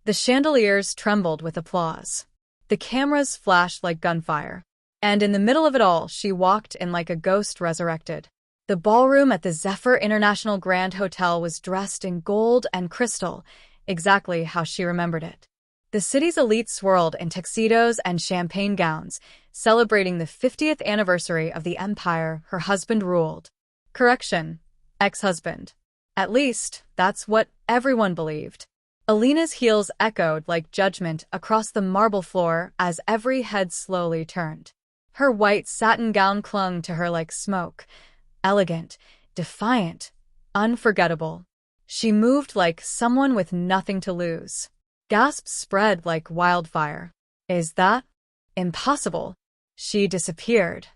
The chandeliers trembled with applause. The cameras flashed like gunfire. And in the middle of it all, she walked in like a ghost resurrected. The ballroom at the Zephyr International Grand Hotel was dressed in gold and crystal, exactly how she remembered it. The city's elite swirled in tuxedos and champagne gowns, celebrating the 50th anniversary of the empire her husband ruled. Correction, ex-husband. At least, that's what everyone believed. Alina's heels echoed like judgment across the marble floor as every head slowly turned. Her white satin gown clung to her like smoke. Elegant, defiant, unforgettable. She moved like someone with nothing to lose. Gasps spread like wildfire. Is that impossible? She disappeared.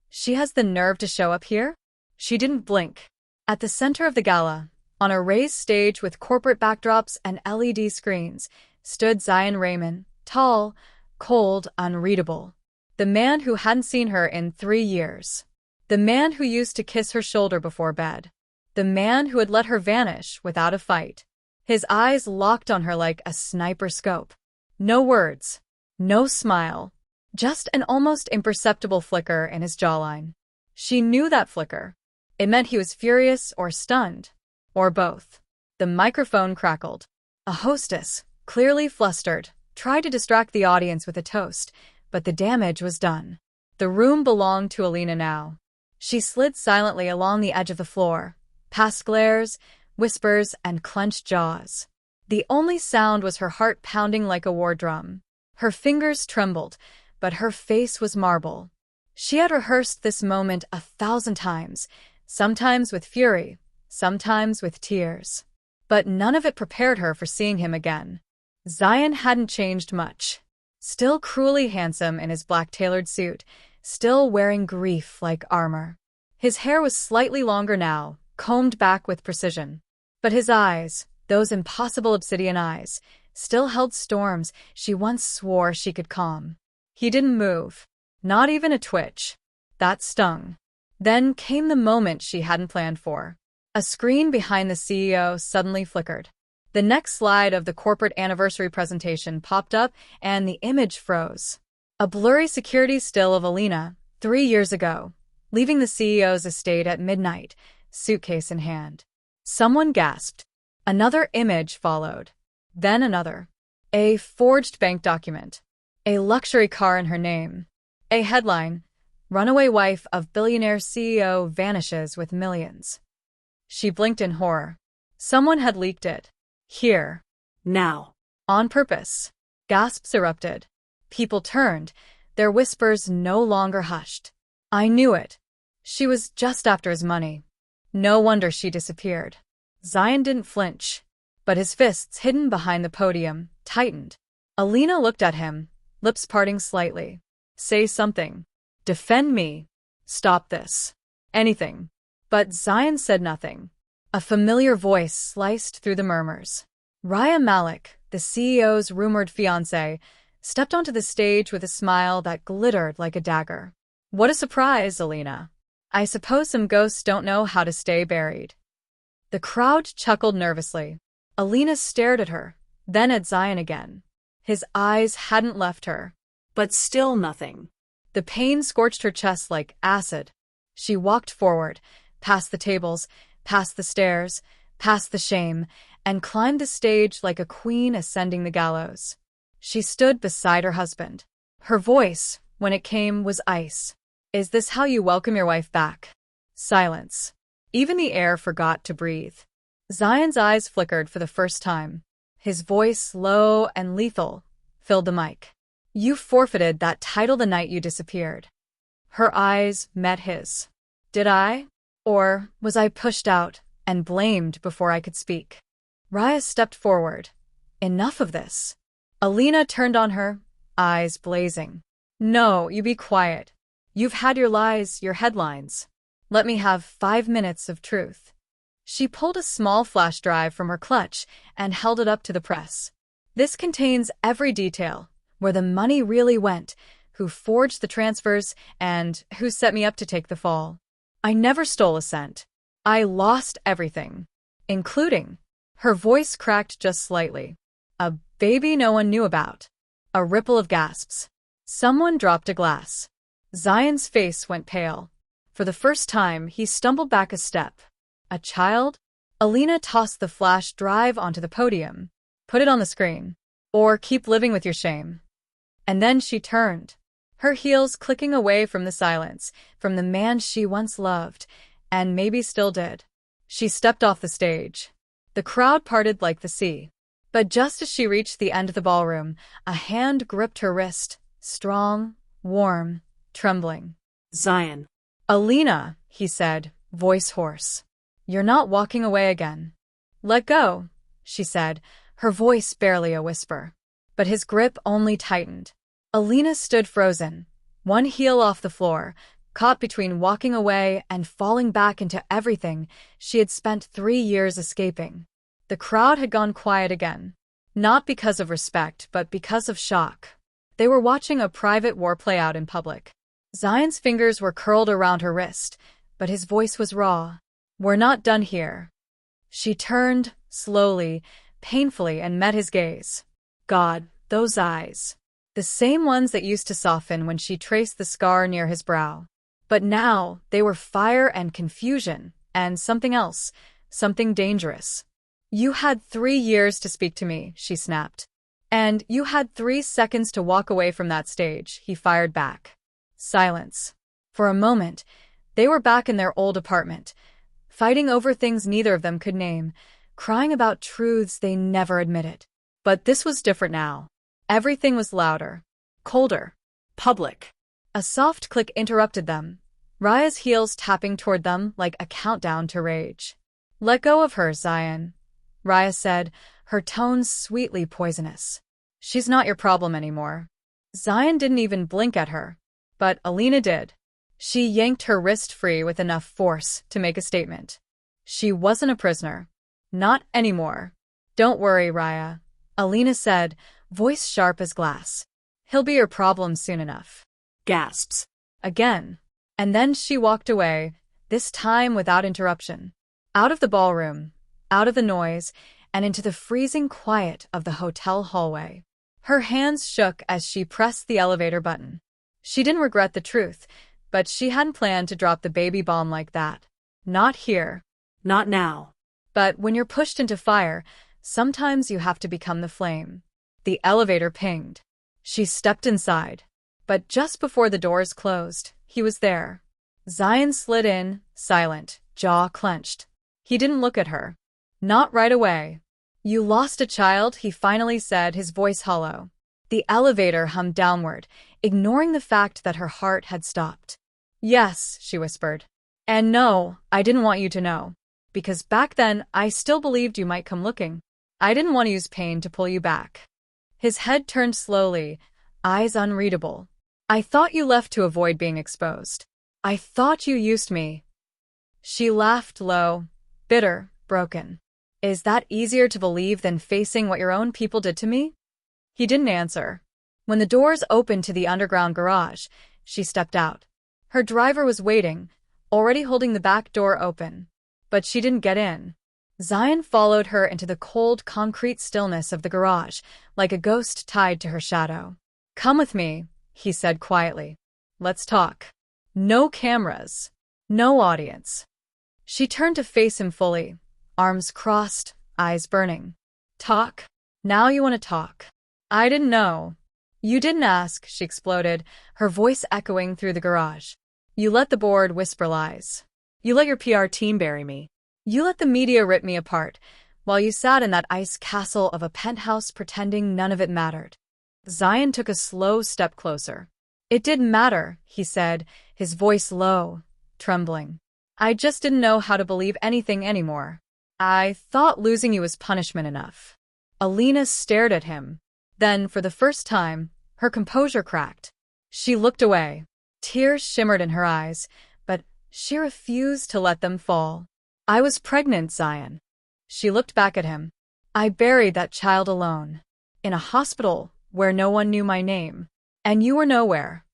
She has the nerve to show up here? She didn't blink. At the center of the gala, on a raised stage with corporate backdrops and LED screens, stood Zion Raymond, tall, cold, unreadable. The man who hadn't seen her in 3 years. The man who used to kiss her shoulder before bed. The man who had let her vanish without a fight. His eyes locked on her like a sniper scope. No words. No smile. Just an almost imperceptible flicker in his jawline. She knew that flicker. It meant he was furious or stunned. Or both. The microphone crackled. A hostess, clearly flustered, tried to distract the audience with a toast, but the damage was done. The room belonged to Alina now. She slid silently along the edge of the floor, past glares, whispers, and clenched jaws. The only sound was her heart pounding like a war drum. Her fingers trembled, but her face was marble. She had rehearsed this moment 1,000 times, sometimes with fury, sometimes with tears. But none of it prepared her for seeing him again. Zion hadn't changed much. Still cruelly handsome in his black tailored suit, still wearing grief like armor. His hair was slightly longer now, combed back with precision. But his eyes, those impossible obsidian eyes, still held storms she once swore she could calm. He didn't move. Not even a twitch. That stung. Then came the moment she hadn't planned for. A screen behind the CEO suddenly flickered. The next slide of the corporate anniversary presentation popped up and the image froze. A blurry security still of Alina, 3 years ago, leaving the CEO's estate at midnight, suitcase in hand. Someone gasped. Another image followed. Then another. A forged bank document. A luxury car in her name. A headline. Runaway wife of billionaire CEO vanishes with millions. She blinked in horror. Someone had leaked it. Here. Now. On purpose. Gasps erupted. People turned, their whispers no longer hushed. I knew it. She was just after his money. No wonder she disappeared. Zion didn't flinch, but his fists hidden behind the podium tightened. Alina looked at him, lips parting slightly. Say something. Defend me. Stop this. Anything. But Zion said nothing. A familiar voice sliced through the murmurs. Raya Malik, the CEO's rumored fiancé, stepped onto the stage with a smile that glittered like a dagger. What a surprise, Alina. I suppose some ghosts don't know how to stay buried. The crowd chuckled nervously. Alina stared at her, then at Zion again. His eyes hadn't left her. But still nothing. The pain scorched her chest like acid. She walked forward, past the tables, past the stairs, past the shame, and climbed the stage like a queen ascending the gallows. She stood beside her husband. Her voice, when it came, was ice. Is this how you welcome your wife back? Silence. Even the air forgot to breathe. Zion's eyes flickered for the first time. His voice, low and lethal, filled the mic. You forfeited that title the night you disappeared. Her eyes met his. Did I? Or was I pushed out and blamed before I could speak? Raya stepped forward. Enough of this. Alina turned on her, eyes blazing. No, you be quiet. You've had your lies, your headlines. Let me have 5 minutes of truth. She pulled a small flash drive from her clutch and held it up to the press. This contains every detail, where the money really went, who forged the transfers, and who set me up to take the fall. I never stole a cent. I lost everything. Including. Her voice cracked just slightly. A baby no one knew about. A ripple of gasps. Someone dropped a glass. Zion's face went pale. For the first time, he stumbled back a step. A child? Alina tossed the flash drive onto the podium. Put it on the screen. Or keep living with your shame. And then she turned, her heels clicking away from the silence, from the man she once loved, and maybe still did. She stepped off the stage. The crowd parted like the sea. But just as she reached the end of the ballroom, a hand gripped her wrist, strong, warm, trembling. Zion. Alina, he said, voice hoarse. You're not walking away again. Let go, she said, her voice barely a whisper. But his grip only tightened. Alina stood frozen, one heel off the floor, caught between walking away and falling back into everything she had spent 3 years escaping. The crowd had gone quiet again. Not because of respect, but because of shock. They were watching a private war play out in public. Zion's fingers were curled around her wrist, but his voice was raw. We're not done here. She turned, slowly, painfully, and met his gaze. God, those eyes. The same ones that used to soften when she traced the scar near his brow. But now, they were fire and confusion, and something else, something dangerous. You had 3 years to speak to me, she snapped. And you had 3 seconds to walk away from that stage, he fired back. Silence. For a moment, they were back in their old apartment, fighting over things neither of them could name, crying about truths they never admitted. But this was different now. Everything was louder, colder, Public. A soft click interrupted them, Raya's heels tapping toward them like a countdown to rage. Let go of her, Zion, Raya said, her tones sweetly poisonous. She's not your problem anymore. Zion didn't even blink at her, but Alina did. She yanked her wrist free with enough force to make a statement. She wasn't a prisoner. Not anymore. Don't worry, Raya, Alina said, voice sharp as glass. He'll be your problem soon enough. Gasps. Again. And then she walked away, this time without interruption. Out of the ballroom, out of the noise, and into the freezing quiet of the hotel hallway. Her hands shook as she pressed the elevator button. She didn't regret the truth, but she hadn't planned to drop the baby bomb like that. Not here. Not now. But when you're pushed into fire, sometimes you have to become the flame. The elevator pinged. She stepped inside. But just before the doors closed, he was there. Zion slid in, silent, jaw clenched. He didn't look at her. Not right away. You lost a child, he finally said, his voice hollow. The elevator hummed downward, ignoring the fact that her heart had stopped. Yes, she whispered. And no, I didn't want you to know. Because back then, I still believed you might come looking. I didn't want to use pain to pull you back. His head turned slowly, eyes unreadable. I thought you left to avoid being exposed. I thought you used me. She laughed low, bitter, broken. Is that easier to believe than facing what your own people did to me? He didn't answer. When the doors opened to the underground garage, she stepped out. Her driver was waiting, already holding the back door open. But she didn't get in. Zion followed her into the cold concrete stillness of the garage, like a ghost tied to her shadow. Come with me, he said quietly. Let's talk. No cameras. No audience. She turned to face him fully, arms crossed, eyes burning. Talk? Now you want to talk. I didn't know. You didn't ask, she exploded, her voice echoing through the garage. You let the board whisper lies. You let your PR team bury me. You let the media rip me apart, while you sat in that ice castle of a penthouse pretending none of it mattered. Zion took a slow step closer. It didn't matter, he said, his voice low, trembling. I just didn't know how to believe anything anymore. I thought losing you was punishment enough. Alina stared at him. Then, for the first time, her composure cracked. She looked away. Tears shimmered in her eyes, but she refused to let them fall. I was pregnant, Zion. She looked back at him. I buried that child alone. In a hospital where no one knew my name. And you were nowhere.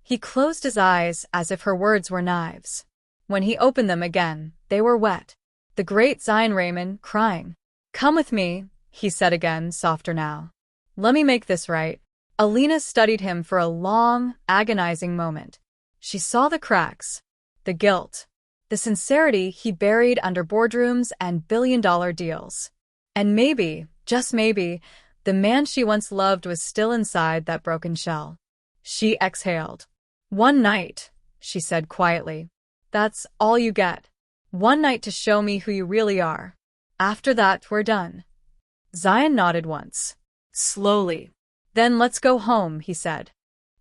He closed his eyes as if her words were knives. When he opened them again, they were wet. The great Zion Raymond, crying. Come with me, he said again, softer now. Let me make this right. Alina studied him for a long, agonizing moment. She saw the cracks, the guilt, the sincerity he buried under boardrooms and billion-dollar deals. And maybe, just maybe, the man she once loved was still inside that broken shell. She exhaled. One night, she said quietly. That's all you get. One night to show me who you really are. After that, we're done. Zion nodded once. Slowly. Then let's go home, he said.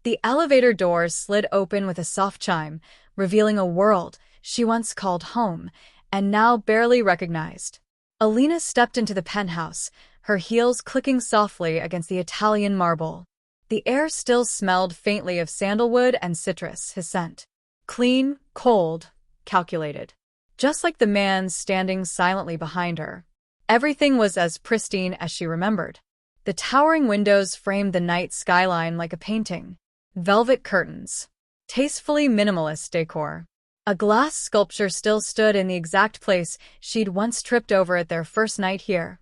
The elevator doors slid open with a soft chime, revealing a world she once called home, and now barely recognized. Alina stepped into the penthouse, her heels clicking softly against the Italian marble. The air still smelled faintly of sandalwood and citrus, his scent. Clean, cold, calculated. Just like the man standing silently behind her. Everything was as pristine as she remembered. The towering windows framed the night skyline like a painting. Velvet curtains. Tastefully minimalist decor. A glass sculpture still stood in the exact place she'd once tripped over at their first night here.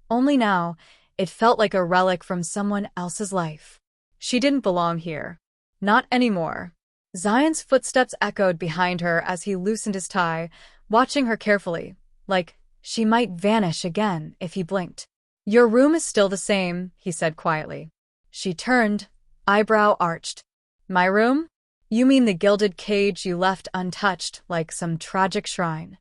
Only now, it felt like a relic from someone else's life. She didn't belong here. Not anymore. Zion's footsteps echoed behind her as he loosened his tie, watching her carefully, like she might vanish again if he blinked. Your room is still the same, he said quietly. She turned, eyebrow arched. My room? You mean the gilded cage you left untouched like some tragic shrine?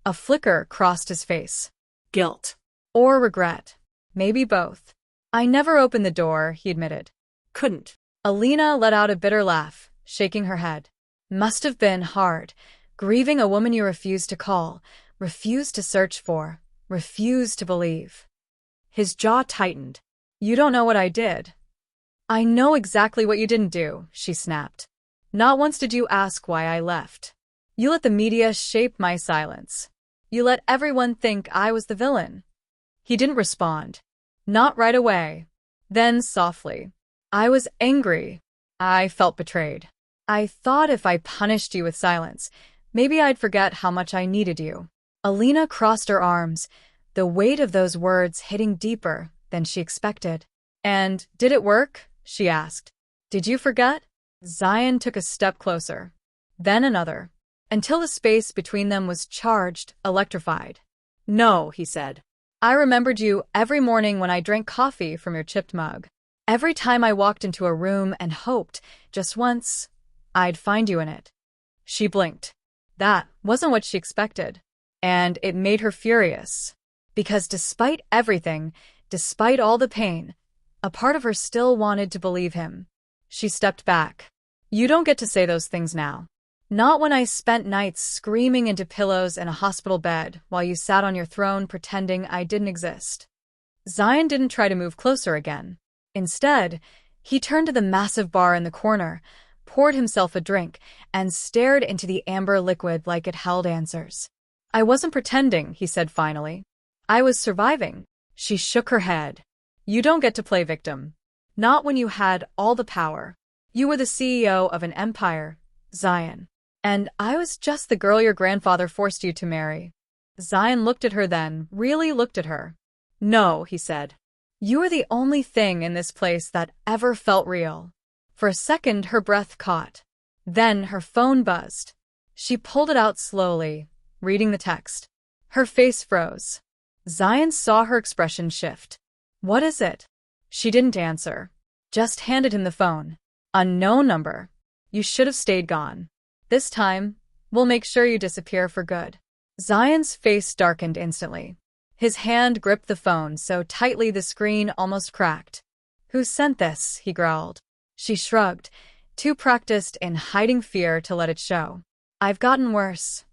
A flicker crossed his face. Guilt. Or regret. Maybe both. I never opened the door, he admitted. Couldn't. Alina let out a bitter laugh, shaking her head. Must have been hard, grieving a woman you refused to call, refused to search for, refused to believe. His jaw tightened. You don't know what I did. I know exactly what you didn't do, she snapped. Not once did you ask why I left. You let the media shape my silence. You let everyone think I was the villain. He didn't respond. Not right away. Then softly. I was angry. I felt betrayed. I thought if I punished you with silence, maybe I'd forget how much I needed you. Alina crossed her arms, the weight of those words hitting deeper than she expected. And did it work? She asked. Did you forget? Zion took a step closer. Then another. Until the space between them was charged, electrified. No, he said. I remembered you every morning when I drank coffee from your chipped mug. Every time I walked into a room and hoped, just once, I'd find you in it. She blinked. That wasn't what she expected. And it made her furious. Because despite everything, despite all the pain, a part of her still wanted to believe him. She stepped back. You don't get to say those things now. Not when I spent nights screaming into pillows in a hospital bed while you sat on your throne pretending I didn't exist. Zion didn't try to move closer again. Instead, he turned to the massive bar in the corner, poured himself a drink, and stared into the amber liquid like it held answers. I wasn't pretending, he said finally. I was surviving. She shook her head. You don't get to play victim. Not when you had all the power. You were the CEO of an empire, Zion. And I was just the girl your grandfather forced you to marry. Zion looked at her then, really looked at her. No, he said. You were the only thing in this place that ever felt real. For a second, her breath caught. Then her phone buzzed. She pulled it out slowly, reading the text. Her face froze. Zion saw her expression shift. What is it? She didn't answer. Just handed him the phone. Unknown number. You should have stayed gone. This time, we'll make sure you disappear for good. Zion's face darkened instantly. His hand gripped the phone so tightly the screen almost cracked. Who sent this? He growled. She shrugged, too practiced in hiding fear to let it show. I've gotten worse.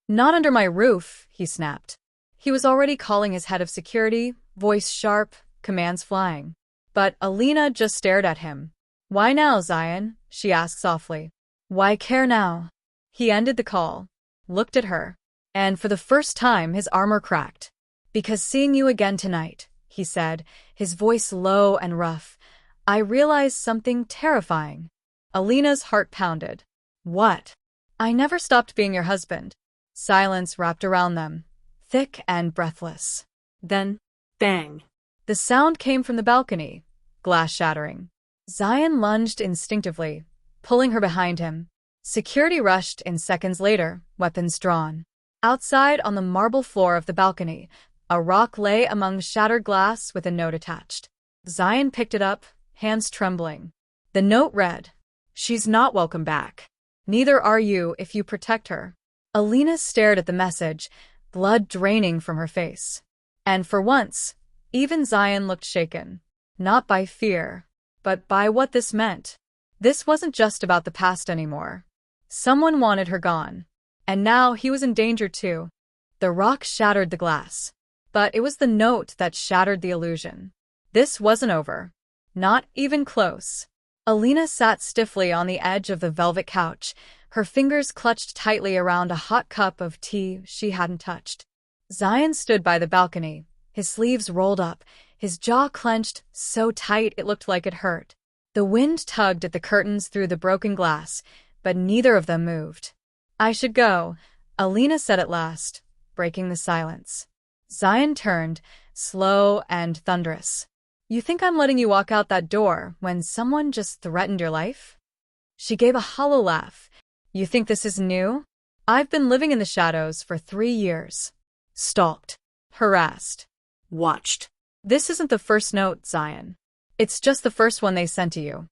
Not under my roof, he snapped. He was already calling his head of security, voice sharp, commands flying. But Alina just stared at him. Why now, Zion? She asked softly. Why care now? He ended the call, looked at her, and for the first time his armor cracked. Because seeing you again tonight, he said, his voice low and rough, I realized something terrifying. Alina's heart pounded. What? I never stopped being your husband. Silence wrapped around them, thick and breathless. Then, bang. The sound came from the balcony, glass shattering. Zion lunged instinctively, pulling her behind him. Security rushed in seconds later, weapons drawn. Outside on the marble floor of the balcony, a rock lay among shattered glass with a note attached. Zion picked it up, hands trembling. The note read, "She's not welcome back. Neither are you if you protect her." Alina stared at the message, blood draining from her face. And for once, even Zion looked shaken. Not by fear, but by what this meant. This wasn't just about the past anymore. Someone wanted her gone. And now he was in danger too. The rock shattered the glass. But it was the note that shattered the illusion. This wasn't over. Not even close. Alina sat stiffly on the edge of the velvet couch, her fingers clutched tightly around a hot cup of tea she hadn't touched. Zion stood by the balcony, his sleeves rolled up, his jaw clenched so tight it looked like it hurt. The wind tugged at the curtains through the broken glass, but neither of them moved. "I should go," Alina said at last, breaking the silence. Zion turned, slow and thunderous. "You think I'm letting you walk out that door when someone just threatened your life?" She gave a hollow laugh. "You think this is new? I've been living in the shadows for 3 years. Stalked. Harassed. Watched. This isn't the first note, Zion. It's just the first one they sent to you."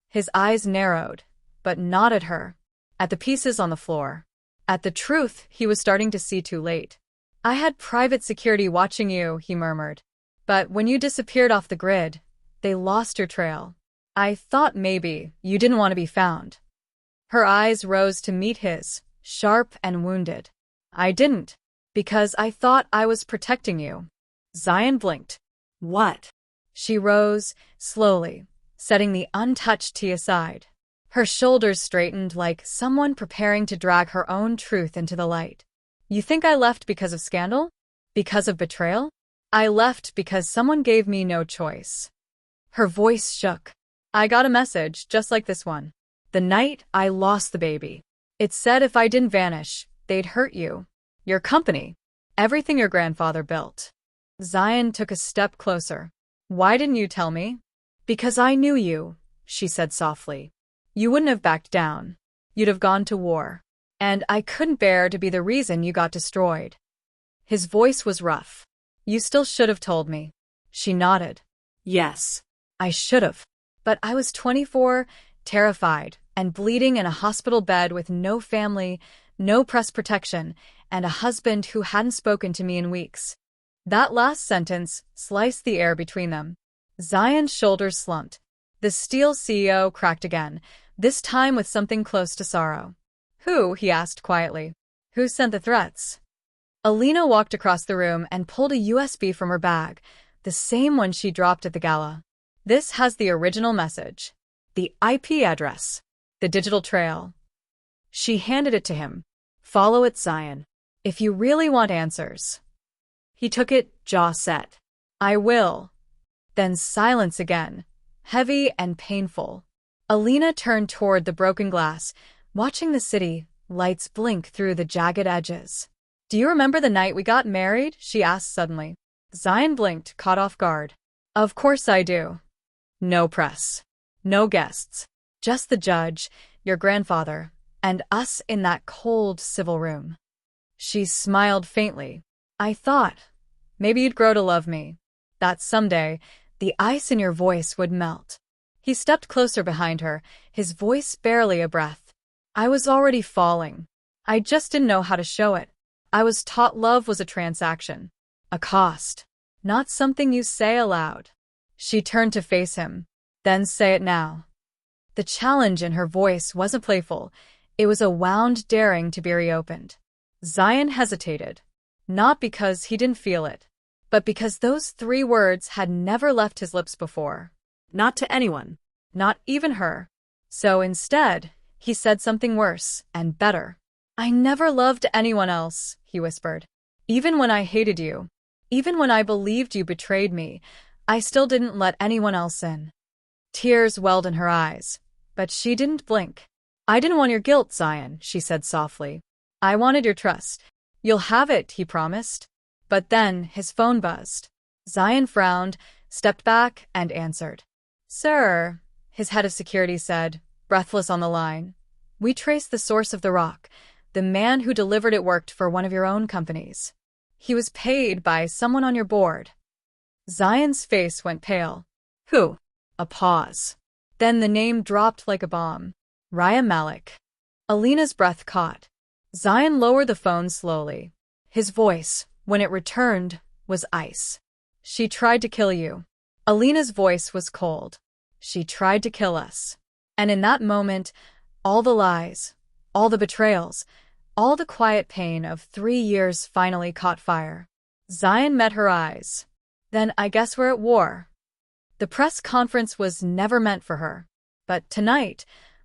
His eyes narrowed, but not at her. At the pieces on the floor. At the truth he was starting to see too late. "I had private security watching you," he murmured. "But when you disappeared off the grid, they lost your trail. I thought maybe you didn't want to be found." Her eyes rose to meet his, sharp and wounded. "I didn't. Because I thought I was protecting you." Zion blinked. What? She rose, slowly, setting the untouched tea aside. Her shoulders straightened like someone preparing to drag her own truth into the light. "You think I left because of scandal? Because of betrayal? I left because someone gave me no choice." Her voice shook. "I got a message just like this one. The night I lost the baby. It said if I didn't vanish, they'd hurt you. Your company. Everything your grandfather built." Zion took a step closer. "Why didn't you tell me?" "Because I knew you," she said softly. "You wouldn't have backed down. You'd have gone to war. And I couldn't bear to be the reason you got destroyed." His voice was rough. "You still should have told me." She nodded. Yes. "I should have. But I was 24, terrified, and bleeding in a hospital bed with no family, no press protection, and a husband who hadn't spoken to me in weeks." That last sentence sliced the air between them. Zion's shoulders slumped. The steel CEO cracked again, this time with something close to sorrow. "Who?" he asked quietly. "Who sent the threats?" Alina walked across the room and pulled a USB from her bag, the same one she dropped at the gala. "This has the original message. The IP address. The digital trail." She handed it to him. "Follow it, Zion. If you really want answers." He took it, jaw set. "I will." Then silence again, heavy and painful. Alina turned toward the broken glass, watching the city lights blink through the jagged edges. "Do you remember the night we got married?" she asked suddenly. Zion blinked, caught off guard. "Of course I do." No press. No guests. Just the judge, your grandfather, and us in that cold civil room. She smiled faintly. "I thought maybe you'd grow to love me. That someday, the ice in your voice would melt." He stepped closer behind her, his voice barely a breath. "I was already falling. I just didn't know how to show it. I was taught love was a transaction. A cost. Not something you say aloud." She turned to face him. "Then say it now." The challenge in her voice wasn't playful. It was a wound daring to be reopened. Zion hesitated. Not because he didn't feel it, but because those 3 words had never left his lips before. Not to anyone. Not even her. So instead, he said something worse and better. "I never loved anyone else," he whispered. "Even when I hated you, even when I believed you betrayed me, I still didn't let anyone else in." Tears welled in her eyes, but she didn't blink. "I didn't want your guilt, Zion," she said softly. "I wanted your trust." "You'll have it," he promised. But then his phone buzzed. Zion frowned, stepped back, and answered. Sir, his head of security said, breathless on the line, we traced the source of the rock. The man who delivered it worked for one of your own companies. He was paid by someone on your board. Zion's face went pale. Who? A pause. Then the name dropped like a bomb. Raya Malik. Alina's breath caught. Zion lowered the phone slowly. His voice, when it returned, was ice. She tried to kill you. Alina's voice was cold. She tried to kill us. And in that moment, all the lies, all the betrayals, all the quiet pain of 3 years finally caught fire. Zion met her eyes. Then I guess we're at war. The press conference was never meant for her. But tonight,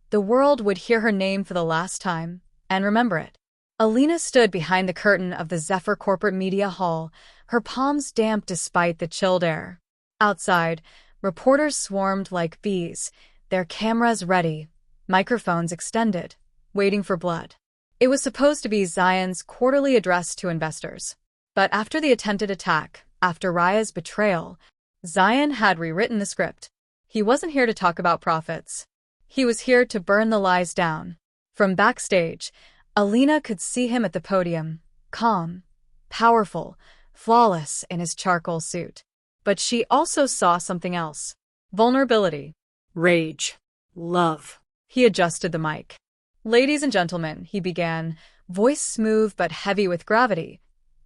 the world would hear her name for the last time, and remember it. Alina stood behind the curtain of the Zephyr corporate media hall, her palms damp despite the chilled air. Outside, reporters swarmed like bees, their cameras ready, microphones extended, waiting for blood. It was supposed to be Zion's quarterly address to investors. But after the attempted attack, after Raya's betrayal, Zion had rewritten the script. He wasn't here to talk about profits. He was here to burn the lies down. From backstage, Alina could see him at the podium, calm, powerful, flawless in his charcoal suit. But she also saw something else. Vulnerability. Rage. Love. He adjusted the mic. Ladies and gentlemen, he began, voice smooth but heavy with gravity.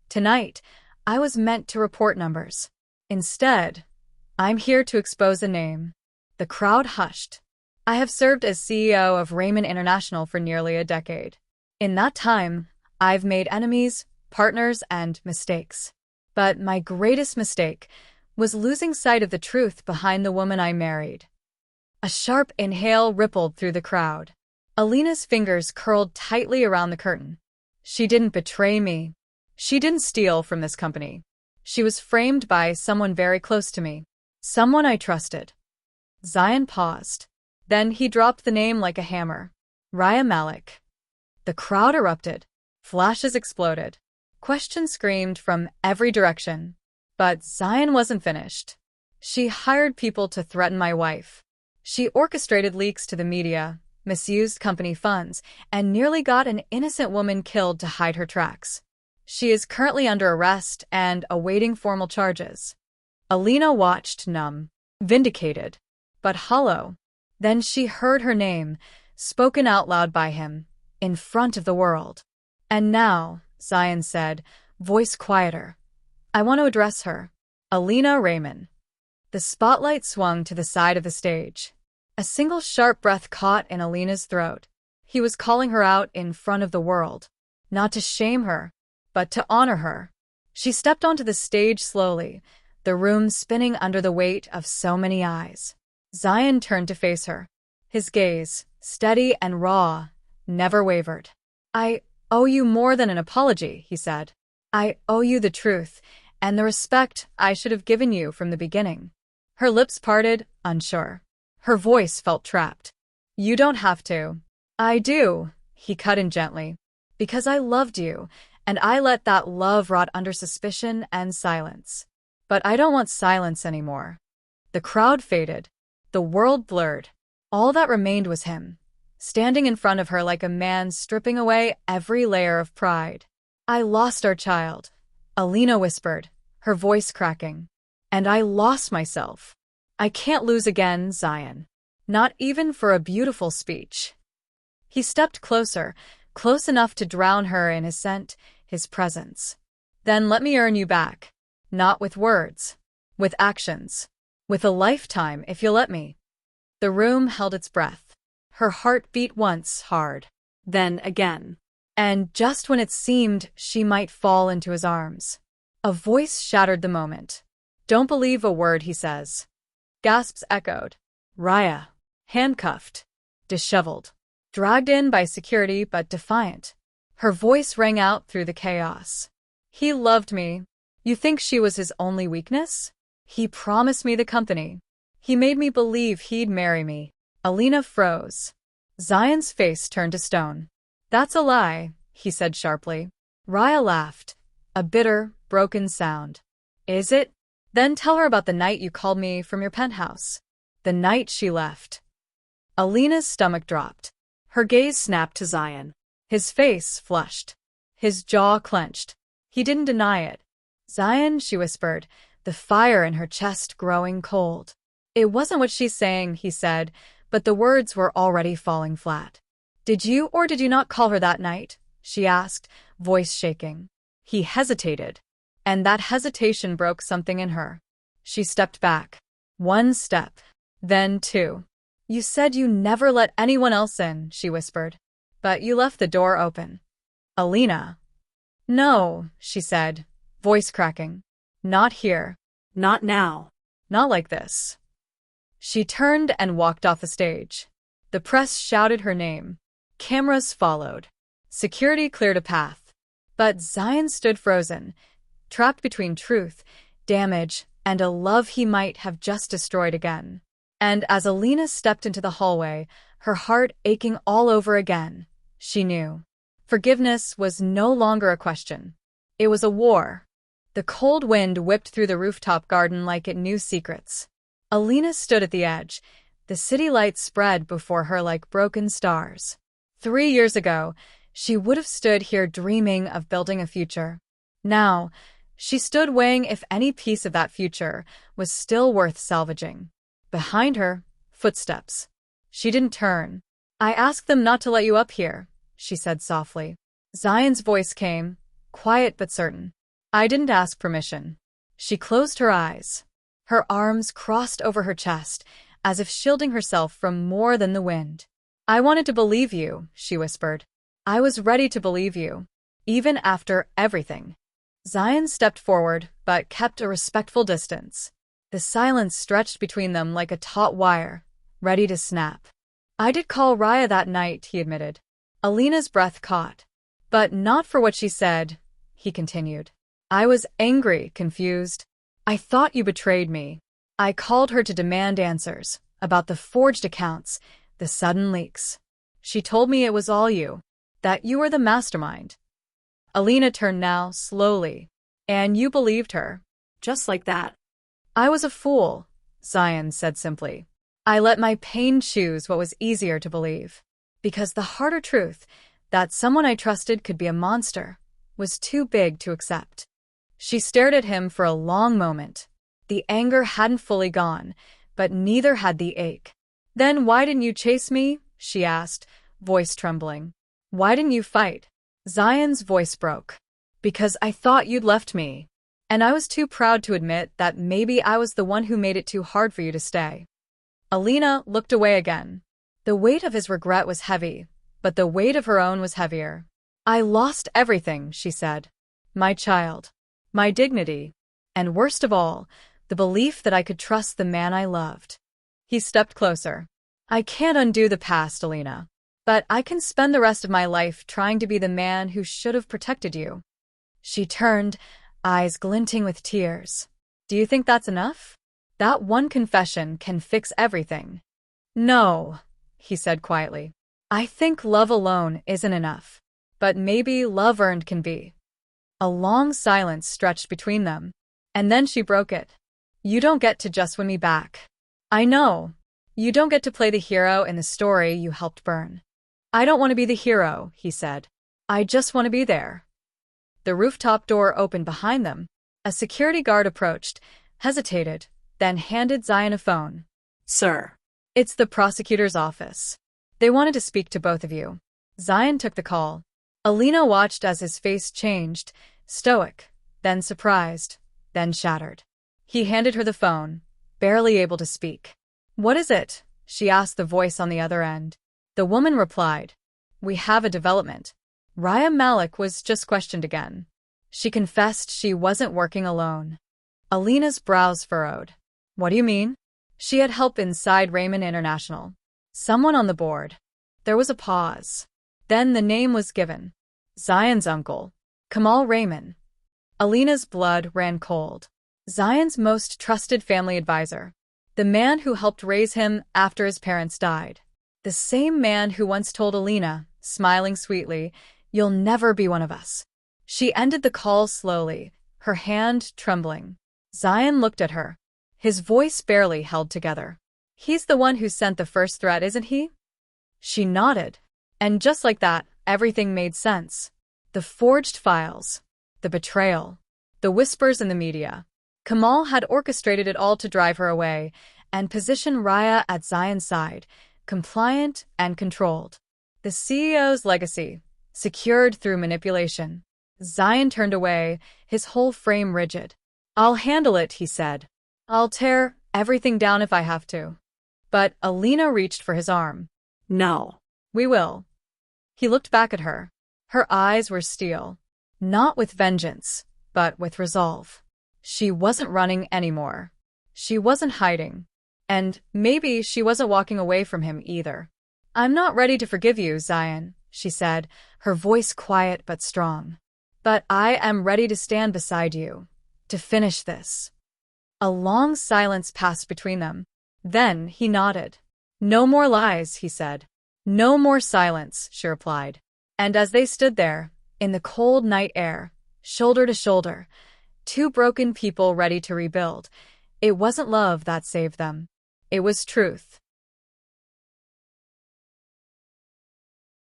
Tonight, I was meant to report numbers. Instead, I'm here to expose a name. The crowd hushed. I have served as CEO of Raymond International for nearly a decade. In that time, I've made enemies, partners, and mistakes. But my greatest mistake was losing sight of the truth behind the woman I married. A sharp inhale rippled through the crowd. Alina's fingers curled tightly around the curtain. She didn't betray me. She didn't steal from this company. She was framed by someone very close to me. Someone I trusted. Zion paused. Then he dropped the name like a hammer. Raya Malik. The crowd erupted. Flashes exploded. Questions screamed from every direction. But Zion wasn't finished. She hired people to threaten my wife. She orchestrated leaks to the media, misused company funds, and nearly got an innocent woman killed to hide her tracks. She is currently under arrest and awaiting formal charges. Alina watched, numb, vindicated, but hollow. Then she heard her name, spoken out loud by him, in front of the world. And now, Zion said, voice quieter, I want to address her. Alina Raymond. The spotlight swung to the side of the stage. A single sharp breath caught in Alina's throat. He was calling her out in front of the world. Not to shame her, but to honor her. She stepped onto the stage slowly, the room spinning under the weight of so many eyes. Zion turned to face her. His gaze, steady and raw, never wavered. I owe you more than an apology, he said. I owe you the truth, and the respect I should have given you from the beginning. Her lips parted, unsure. Her voice felt trapped. You don't have to. I do, he cut in gently. Because I loved you, and I let that love rot under suspicion and silence. But I don't want silence anymore. The crowd faded. The world blurred. All that remained was him, standing in front of her like a man stripping away every layer of pride. I lost our child, Alina whispered, her voice cracking. And I lost myself. I can't lose again, Zion. Not even for a beautiful speech. He stepped closer, close enough to drown her in his scent, his presence. Then let me earn you back. Not with words. With actions. With a lifetime, if you'll let me. The room held its breath. Her heart beat once hard. Then again. And just when it seemed she might fall into his arms, a voice shattered the moment. Don't believe a word he says. Gasps echoed. Raya. Handcuffed. Disheveled. Dragged in by security but defiant. Her voice rang out through the chaos. He loved me. You think she was his only weakness? He promised me the company. He made me believe he'd marry me. Alina froze. Zion's face turned to stone. That's a lie, he said sharply. Raya laughed. A bitter, broken sound. Is it? Then tell her about the night you called me from your penthouse. The night she left. Alina's stomach dropped. Her gaze snapped to Zion. His face flushed. His jaw clenched. He didn't deny it. Zion, she whispered, the fire in her chest growing cold. It wasn't what she's saying, he said, but the words were already falling flat. Did you or did you not call her that night? She asked, voice shaking. He hesitated, and that hesitation broke something in her. She stepped back. One step, then two. You said you never let anyone else in, she whispered. But you left the door open. Alina. No, she said, voice cracking. Not here. Not now. Not like this. She turned and walked off the stage. The press shouted her name. Cameras followed. Security cleared a path. But Zion stood frozen, trapped between truth, damage, and a love he might have just destroyed again. And as Alina stepped into the hallway, her heart aching all over again, she knew. Forgiveness was no longer a question. It was a war. The cold wind whipped through the rooftop garden like it knew secrets. Alina stood at the edge. The city lights spread before her like broken stars. 3 years ago, she would have stood here dreaming of building a future. Now, she stood weighing if any piece of that future was still worth salvaging. Behind her, footsteps. She didn't turn. I asked them not to let you up here, she said softly. Zion's voice came, quiet but certain. I didn't ask permission. She closed her eyes. Her arms crossed over her chest, as if shielding herself from more than the wind. I wanted to believe you, she whispered. I was ready to believe you, even after everything. Zion stepped forward, but kept a respectful distance. The silence stretched between them like a taut wire, ready to snap. I did call Raya that night, he admitted. Alina's breath caught. But not for what she said, he continued. I was angry, confused. I thought you betrayed me. I called her to demand answers about the forged accounts, the sudden leaks. She told me it was all you, that you were the mastermind. Alina turned now, slowly, and you believed her. Just like that. I was a fool, Zion said simply. I let my pain choose what was easier to believe. Because the harder truth, that someone I trusted could be a monster, was too big to accept. She stared at him for a long moment. The anger hadn't fully gone, but neither had the ache. Then why didn't you chase me? She asked, voice trembling. Why didn't you fight? Zion's voice broke. Because I thought you'd left me. And I was too proud to admit that maybe I was the one who made it too hard for you to stay. Alina looked away again. The weight of his regret was heavy, but the weight of her own was heavier. I lost everything, she said. My child. My dignity. And worst of all, the belief that I could trust the man I loved. He stepped closer. I can't undo the past, Alina. But I can spend the rest of my life trying to be the man who should have protected you. She turned, eyes glinting with tears. Do you think that's enough? That one confession can fix everything. No, he said quietly. I think love alone isn't enough. But maybe love earned can be. A long silence stretched between them. And then she broke it. You don't get to just win me back. I know. You don't get to play the hero in the story you helped burn. I don't want to be the hero, he said. I just want to be there. The rooftop door opened behind them. A security guard approached, hesitated, then handed Zion a phone. Sir. It's the prosecutor's office. They wanted to speak to both of you. Zion took the call. Alina watched as his face changed, stoic, then surprised, then shattered. He handed her the phone, barely able to speak. What is it? She asked the voice on the other end. The woman replied. We have a development. Raya Malik was just questioned again. She confessed she wasn't working alone. Alina's brows furrowed. What do you mean? She had help inside Raymond International. Someone on the board. There was a pause. Then the name was given. Zion's uncle, Kamal Raymond. Alina's blood ran cold. Zion's most trusted family advisor. The man who helped raise him after his parents died. The same man who once told Alina, smiling sweetly, "You'll never be one of us." She ended the call slowly, her hand trembling. Zion looked at her. His voice barely held together. He's the one who sent the first threat, isn't he? She nodded. And just like that, everything made sense. The forged files, the betrayal, the whispers in the media. Kamal had orchestrated it all to drive her away and position Raya at Zion's side, compliant and controlled. The CEO's legacy, secured through manipulation. Zion turned away, his whole frame rigid. I'll handle it, he said. I'll tear everything down if I have to. But Alina reached for his arm. No. We will. He looked back at her. Her eyes were steel. Not with vengeance, but with resolve. She wasn't running anymore. She wasn't hiding. And maybe she wasn't walking away from him either. I'm not ready to forgive you, Zion, she said, her voice quiet but strong. But I am ready to stand beside you, to finish this. A long silence passed between them. Then he nodded. No more lies, he said. No more silence, she replied. And as they stood there, in the cold night air, shoulder to shoulder, two broken people ready to rebuild, it wasn't love that saved them. It was truth.